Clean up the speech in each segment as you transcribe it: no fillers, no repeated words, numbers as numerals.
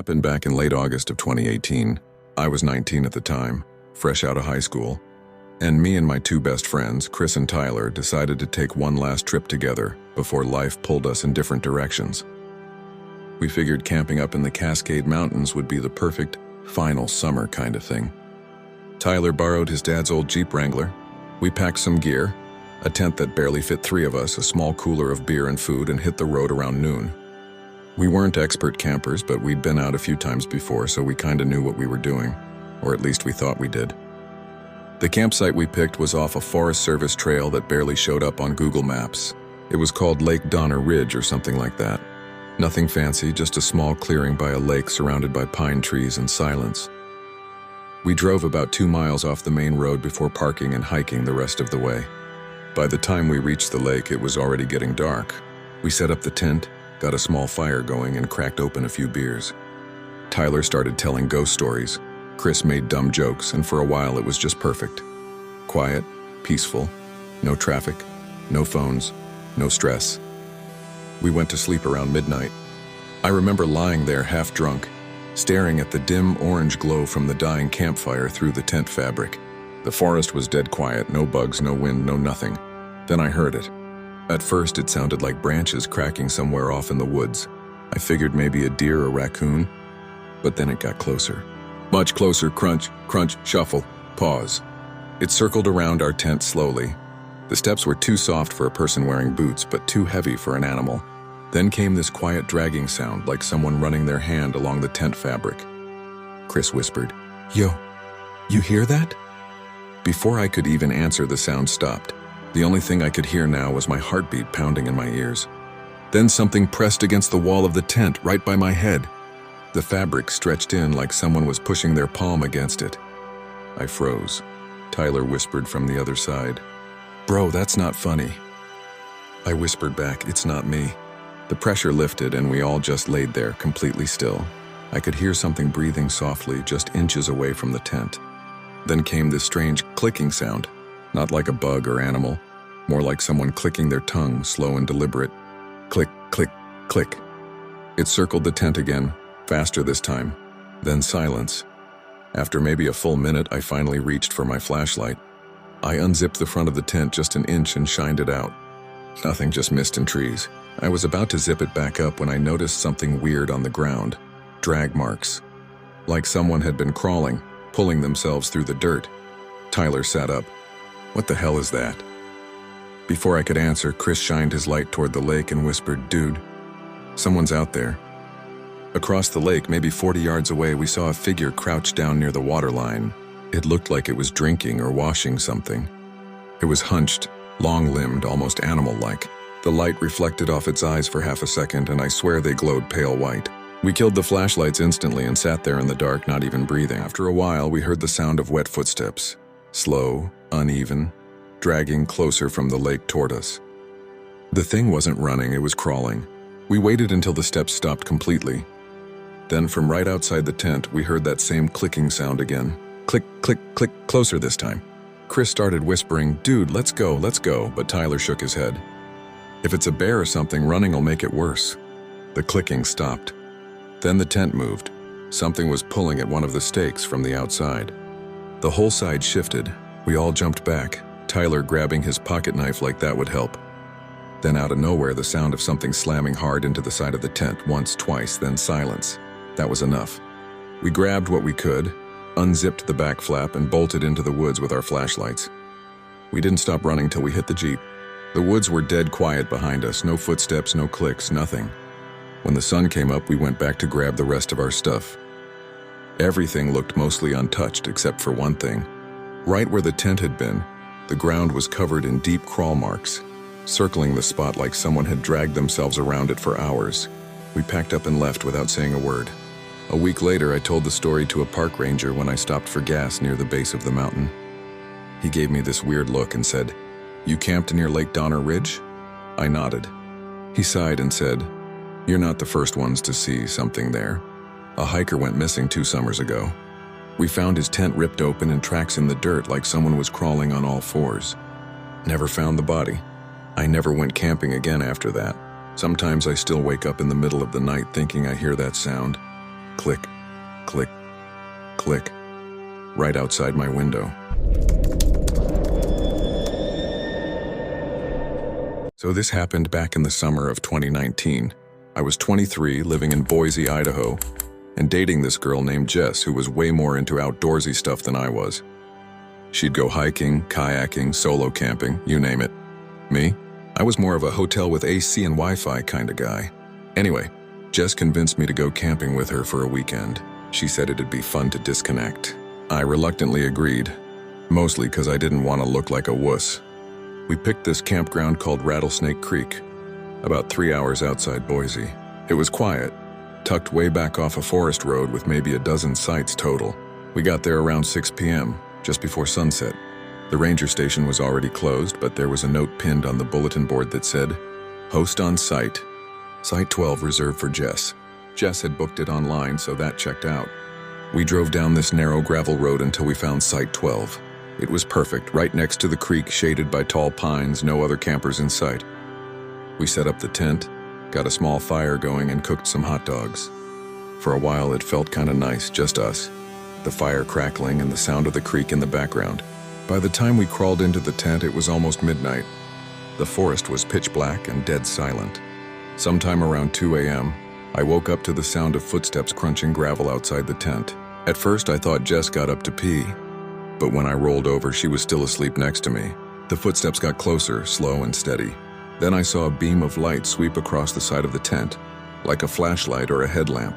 happened back in late August of 2018. I was 19 at the time, fresh out of high school, and me and my two best friends, Chris and Tyler, decided to take one last trip together before life pulled us in different directions. We figured camping up in the Cascade Mountains would be the perfect, final summer kind of thing. Tyler borrowed his dad's old Jeep Wrangler. We packed some gear, a tent that barely fit three of us, a small cooler of beer and food, and hit the road around noon. We weren't expert campers, but we'd been out a few times before, so we kinda knew what we were doing, or at least we thought we did. The campsite we picked was off a Forest Service trail that barely showed up on Google Maps. It was called Lake Donner Ridge or something like that. Nothing fancy, just a small clearing by a lake surrounded by pine trees and silence. We drove about 2 miles off the main road before parking and hiking the rest of the way. By the time we reached the lake, it was already getting dark. We set up the tent, got a small fire going, and cracked open a few beers. Tyler started telling ghost stories. Chris made dumb jokes, and for a while it was just perfect. Quiet, peaceful, no traffic, no phones, no stress. We went to sleep around midnight. I remember lying there half drunk, staring at the dim orange glow from the dying campfire through the tent fabric. The forest was dead quiet, no bugs, no wind, no nothing. Then I heard it. At first it sounded like branches cracking somewhere off in the woods. I figured maybe a deer or raccoon, but then it got closer. Much closer, crunch, crunch, shuffle, pause. It circled around our tent slowly. The steps were too soft for a person wearing boots, but too heavy for an animal. Then came this quiet dragging sound, like someone running their hand along the tent fabric. Chris whispered, "Yo, you hear that?" Before I could even answer, the sound stopped. The only thing I could hear now was my heartbeat pounding in my ears. Then something pressed against the wall of the tent, right by my head. The fabric stretched in like someone was pushing their palm against it. I froze. Tyler whispered from the other side, "Bro, that's not funny." I whispered back, "It's not me." The pressure lifted and we all just laid there, completely still. I could hear something breathing softly just inches away from the tent. Then came this strange clicking sound, not like a bug or animal, more like someone clicking their tongue, slow and deliberate. Click, click, click. It circled the tent again, faster this time. Then silence. After maybe a full minute, I finally reached for my flashlight. I unzipped the front of the tent just an inch and shined it out. Nothing, just mist and trees. I was about to zip it back up when I noticed something weird on the ground. Drag marks. Like someone had been crawling, pulling themselves through the dirt. Tyler sat up. "What the hell is that?" Before I could answer, Chris shined his light toward the lake and whispered, "Dude, someone's out there." Across the lake, maybe 40 yards away, we saw a figure crouched down near the waterline. It looked like it was drinking or washing something. It was hunched, long-limbed, almost animal-like. The light reflected off its eyes for half a second, and I swear they glowed pale white. We killed the flashlights instantly and sat there in the dark, not even breathing. After a while, we heard the sound of wet footsteps. Slow, uneven, dragging closer from the lake toward us. The thing wasn't running, it was crawling. We waited until the steps stopped completely. Then from right outside the tent, we heard that same clicking sound again. Click, click, click, closer this time. Chris started whispering, "Dude, let's go," but Tyler shook his head. "If it's a bear or something, running will make it worse." The clicking stopped. Then the tent moved. Something was pulling at one of the stakes from the outside. The whole side shifted. We all jumped back, Tyler grabbing his pocket knife like that would help. Then out of nowhere, the sound of something slamming hard into the side of the tent, once, twice, then silence. That was enough. We grabbed what we could, unzipped the back flap, and bolted into the woods with our flashlights. We didn't stop running till we hit the Jeep. The woods were dead quiet behind us, no footsteps, no clicks, nothing. When the sun came up, we went back to grab the rest of our stuff. Everything looked mostly untouched except for one thing. Right where the tent had been, the ground was covered in deep crawl marks, circling the spot like someone had dragged themselves around it for hours. We packed up and left without saying a word. A week later, I told the story to a park ranger when I stopped for gas near the base of the mountain. He gave me this weird look and said, "You camped near Lake Donner Ridge?" I nodded. He sighed and said, "You're not the first ones to see something there. A hiker went missing 2 summers ago. We found his tent ripped open and tracks in the dirt like someone was crawling on all fours. Never found the body. I never went camping again after that. Sometimes I still wake up in the middle of the night thinking I hear that sound. Click, click, click, right outside my window. So this happened back in the summer of 2019. I was 23, living in Boise, Idaho, and dating this girl named Jess who was way more into outdoorsy stuff than I was. She'd go hiking, kayaking, solo camping, you name it. Me? I was more of a hotel with AC and Wi-Fi kind of guy. Anyway, Jess convinced me to go camping with her for a weekend. She said it'd be fun to disconnect. I reluctantly agreed, mostly because I didn't want to look like a wuss. We picked this campground called Rattlesnake Creek, about 3 hours outside Boise. It was quiet, tucked way back off a forest road with maybe a dozen sites total. We got there around 6 p.m., just before sunset. The ranger station was already closed, but there was a note pinned on the bulletin board that said, "Host on site. Site 12 reserved for Jess." Jess had booked it online, so that checked out. We drove down this narrow gravel road until we found Site 12. It was perfect, right next to the creek, shaded by tall pines, no other campers in sight. We set up the tent, got a small fire going, and cooked some hot dogs. For a while, it felt kind of nice, just us. The fire crackling and the sound of the creek in the background. By the time we crawled into the tent, it was almost midnight. The forest was pitch black and dead silent. Sometime around 2 a.m., I woke up to the sound of footsteps crunching gravel outside the tent. At first, I thought Jess got up to pee, but when I rolled over, she was still asleep next to me. The footsteps got closer, slow and steady. Then I saw a beam of light sweep across the side of the tent, like a flashlight or a headlamp.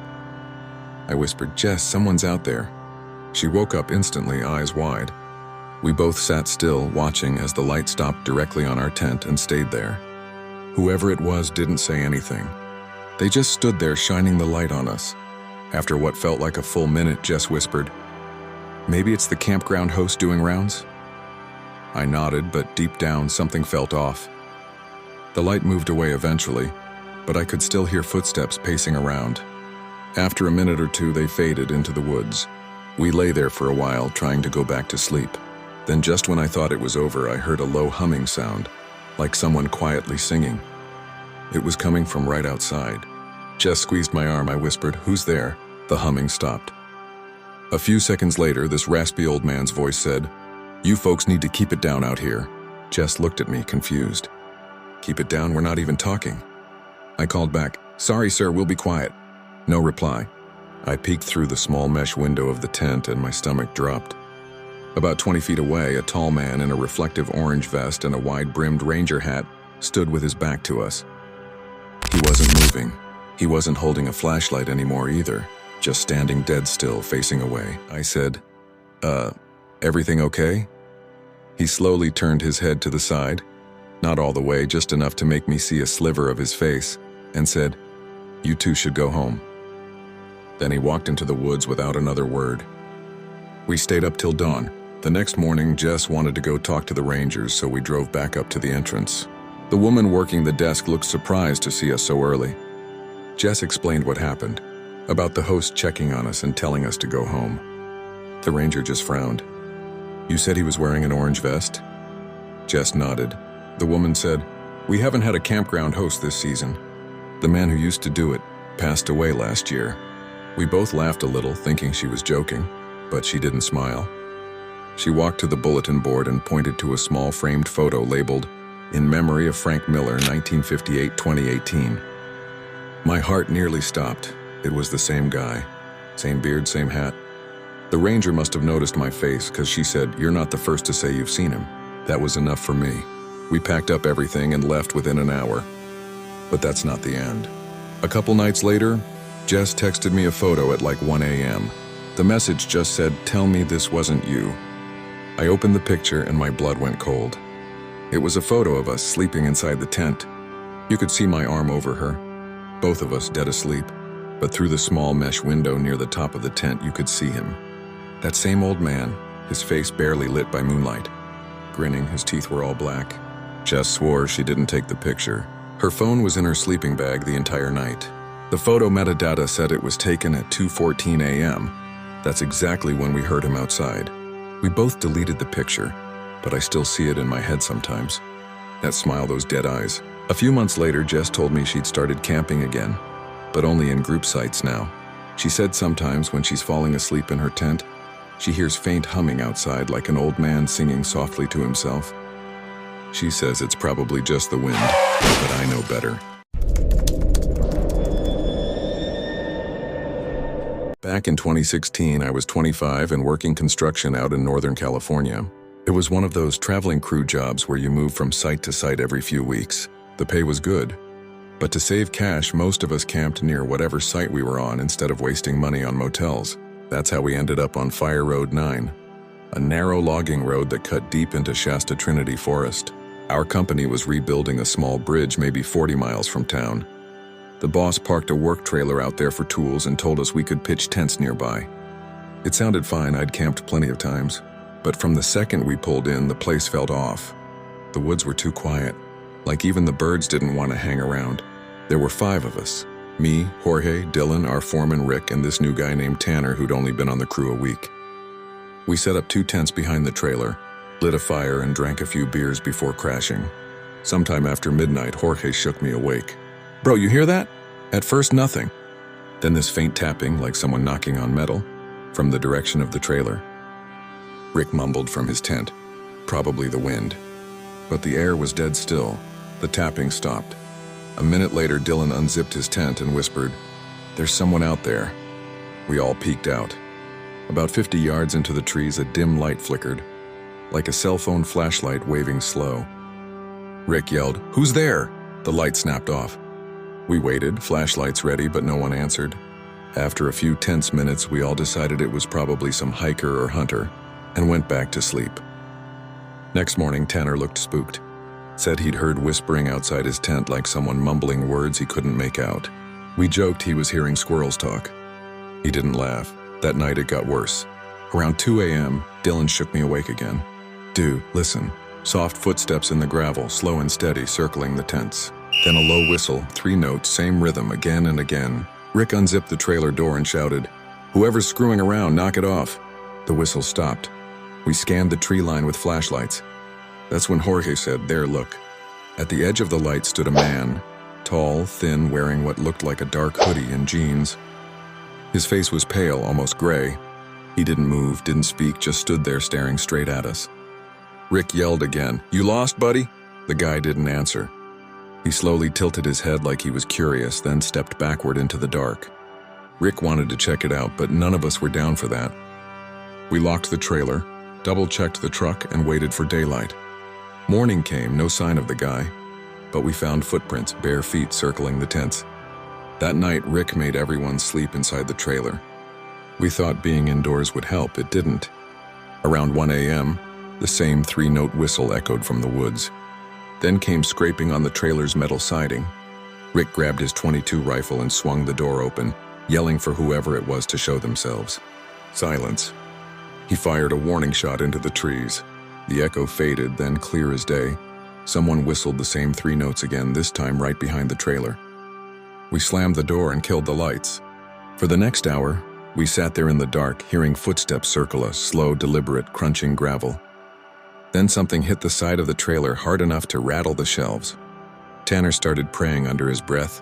I whispered, "Jess, someone's out there." She woke up instantly, eyes wide. We both sat still, watching as the light stopped directly on our tent and stayed there. Whoever it was didn't say anything. They just stood there shining the light on us. After what felt like a full minute, Jess whispered, "Maybe it's the campground host doing rounds?" I nodded, but deep down something felt off. The light moved away eventually, but I could still hear footsteps pacing around. After a minute or two, they faded into the woods. We lay there for a while, trying to go back to sleep. Then just when I thought it was over, I heard a low humming sound, like someone quietly singing. It was coming from right outside. Jess squeezed my arm. I whispered, "Who's there?" The humming stopped. A few seconds later, this raspy old man's voice said, "You folks need to keep it down out here." Jess looked at me, confused. "Keep it down? We're not even talking." I called back, "Sorry, sir, we'll be quiet." No reply. I peeked through the small mesh window of the tent and my stomach dropped. About 20 feet away, a tall man in a reflective orange vest and a wide-brimmed ranger hat stood with his back to us. He wasn't moving. He wasn't holding a flashlight anymore either, just standing dead still, facing away. I said, Everything okay?" He slowly turned his head to the side, not all the way, just enough to make me see a sliver of his face, and said, "You two should go home." Then he walked into the woods without another word. We stayed up till dawn. The next morning, Jess wanted to go talk to the rangers, so we drove back up to the entrance. The woman working the desk looked surprised to see us so early. Jess explained what happened, about the host checking on us and telling us to go home. The ranger just frowned. "You said he was wearing an orange vest?" Jess nodded. The woman said, "We haven't had a campground host this season. The man who used to do it passed away last year." We both laughed a little, thinking she was joking, but she didn't smile. She walked to the bulletin board and pointed to a small framed photo labeled, "In memory of Frank Miller, 1958-2018. My heart nearly stopped. It was the same guy. Same beard, same hat. The ranger must have noticed my face, because she said, "You're not the first to say you've seen him." That was enough for me. We packed up everything and left within an hour. But that's not the end. A couple nights later, Jess texted me a photo at like 1 a.m. The message just said, "Tell me this wasn't you." I opened the picture and my blood went cold. It was a photo of us sleeping inside the tent. You could see my arm over her, both of us dead asleep, but through the small mesh window near the top of the tent you could see him. That same old man, his face barely lit by moonlight. Grinning, his teeth were all black. Jess swore she didn't take the picture. Her phone was in her sleeping bag the entire night. The photo metadata said it was taken at 2:14 a.m. That's exactly when we heard him outside. We both deleted the picture, but I still see it in my head sometimes. That smile, those dead eyes. A few months later, Jess told me she'd started camping again, but only in group sites now. She said sometimes when she's falling asleep in her tent, she hears faint humming outside like an old man singing softly to himself. She says it's probably just the wind, but I know better. Back in 2016, I was 25 and working construction out in Northern California. It was one of those traveling crew jobs where you move from site to site every few weeks. The pay was good, but to save cash, most of us camped near whatever site we were on instead of wasting money on motels. That's how we ended up on Fire Road 9, a narrow logging road that cut deep into Shasta Trinity Forest. Our company was rebuilding a small bridge maybe 40 miles from town. The boss parked a work trailer out there for tools and told us we could pitch tents nearby. It sounded fine, I'd camped plenty of times, but from the second we pulled in, the place felt off. The woods were too quiet, like even the birds didn't want to hang around. There were 5 of us. Me, Jorge, Dylan, our foreman Rick, and this new guy named Tanner who'd only been on the crew a week. We set up 2 tents behind the trailer, lit a fire and drank a few beers before crashing. Sometime after midnight, Jorge shook me awake. "Bro, you hear that?" At first, nothing. Then this faint tapping, like someone knocking on metal, from the direction of the trailer. Rick mumbled from his tent, "Probably the wind." But the air was dead still. The tapping stopped. A minute later, Dylan unzipped his tent and whispered, "There's someone out there." We all peeked out. About 50 yards into the trees, a dim light flickered, like a cell phone flashlight waving slow. Rick yelled, "Who's there?" The light snapped off. We waited, flashlights ready, but no one answered. After a few tense minutes, we all decided it was probably some hiker or hunter, and went back to sleep. Next morning, Tanner looked spooked. Said he'd heard whispering outside his tent like someone mumbling words he couldn't make out. We joked he was hearing squirrels talk. He didn't laugh. That night it got worse. Around 2 a.m., Dylan shook me awake again. "Dude, listen." Soft footsteps in the gravel, slow and steady, circling the tents. Then a low whistle, 3 notes, same rhythm, again and again. Rick unzipped the trailer door and shouted, "Whoever's screwing around, knock it off." The whistle stopped. We scanned the tree line with flashlights. That's when Jorge said, "There, look." At the edge of the light stood a man, tall, thin, wearing what looked like a dark hoodie and jeans. His face was pale, almost gray. He didn't move, didn't speak, just stood there staring straight at us. Rick yelled again, "You lost, buddy?" The guy didn't answer. He slowly tilted his head like he was curious, then stepped backward into the dark. Rick wanted to check it out, but none of us were down for that. We locked the trailer, double-checked the truck, and waited for daylight. Morning came, no sign of the guy, but we found footprints, bare feet circling the tents. That night, Rick made everyone sleep inside the trailer. We thought being indoors would help, it didn't. Around 1 a.m., the same 3-note whistle echoed from the woods. Then came scraping on the trailer's metal siding. Rick grabbed his .22 rifle and swung the door open, yelling for whoever it was to show themselves. Silence. He fired a warning shot into the trees. The echo faded, then clear as day. Someone whistled the same 3 notes again, this time right behind the trailer. We slammed the door and killed the lights. For the next hour, we sat there in the dark, hearing footsteps circle us, slow, deliberate, crunching gravel. Then something hit the side of the trailer hard enough to rattle the shelves. Tanner started praying under his breath.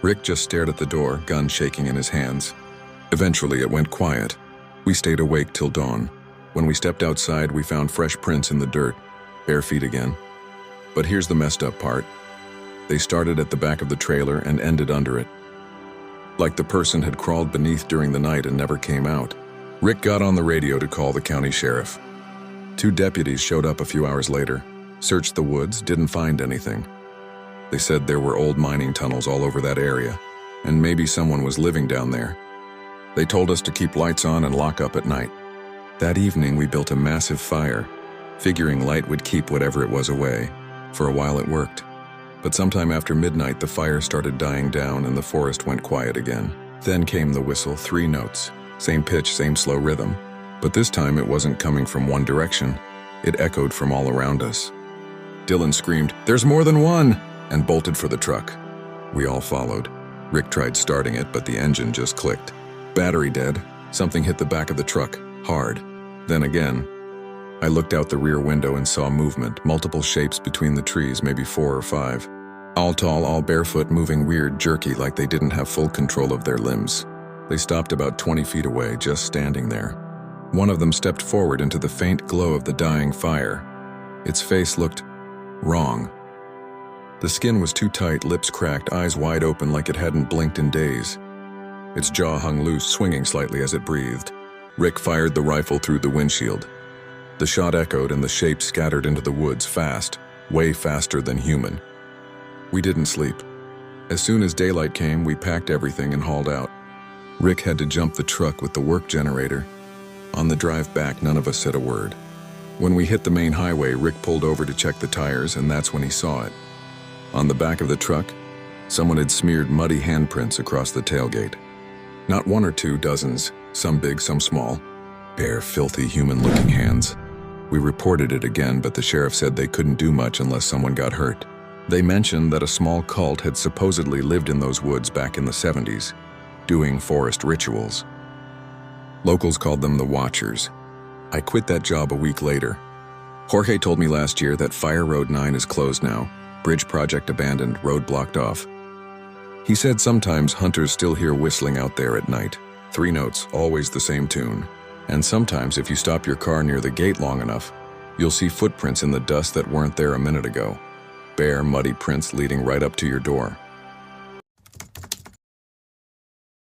Rick just stared at the door, gun shaking in his hands. Eventually, it went quiet. We stayed awake till dawn. When we stepped outside, we found fresh prints in the dirt, bare feet again. But here's the messed up part. They started at the back of the trailer and ended under it. Like the person had crawled beneath during the night and never came out. Rick got on the radio to call the county sheriff. 2 deputies showed up a few hours later, searched the woods, didn't find anything. They said there were old mining tunnels all over that area, and maybe someone was living down there. They told us to keep lights on and lock up at night. That evening, we built a massive fire, figuring light would keep whatever it was away. For a while it worked. But sometime after midnight, the fire started dying down and the forest went quiet again. Then came the whistle, 3 notes, same pitch, same slow rhythm. But this time it wasn't coming from one direction. It echoed from all around us. Dylan screamed, "There's more than one!" and bolted for the truck. We all followed. Rick tried starting it, but the engine just clicked. Battery dead. Something hit the back of the truck, hard. Then again. I looked out the rear window and saw movement, multiple shapes between the trees, maybe 4 or 5. All tall, all barefoot, moving weird, jerky, like they didn't have full control of their limbs. They stopped about 20 feet away, just standing there. One of them stepped forward into the faint glow of the dying fire. Its face looked wrong. The skin was too tight, lips cracked, eyes wide open like it hadn't blinked in days. Its jaw hung loose, swinging slightly as it breathed. Rick fired the rifle through the windshield. The shot echoed and the shape scattered into the woods fast, way faster than human. We didn't sleep. As soon as daylight came, we packed everything and hauled out. Rick had to jump the truck with the work generator. On the drive back, none of us said a word. When we hit the main highway, Rick pulled over to check the tires, and that's when he saw it. On the back of the truck, someone had smeared muddy handprints across the tailgate. Not one or two, dozens, some big, some small. Bare, filthy, human-looking hands. We reported it again, but the sheriff said they couldn't do much unless someone got hurt. They mentioned that a small cult had supposedly lived in those woods back in the 70s, doing forest rituals. Locals called them the Watchers. I quit that job a week later. Jorge told me last year that Fire Road 9 is closed now, bridge project abandoned, road blocked off. He said sometimes hunters still hear whistling out there at night. 3 notes, always the same tune. And sometimes if you stop your car near the gate long enough, you'll see footprints in the dust that weren't there a minute ago. Bare, muddy prints leading right up to your door.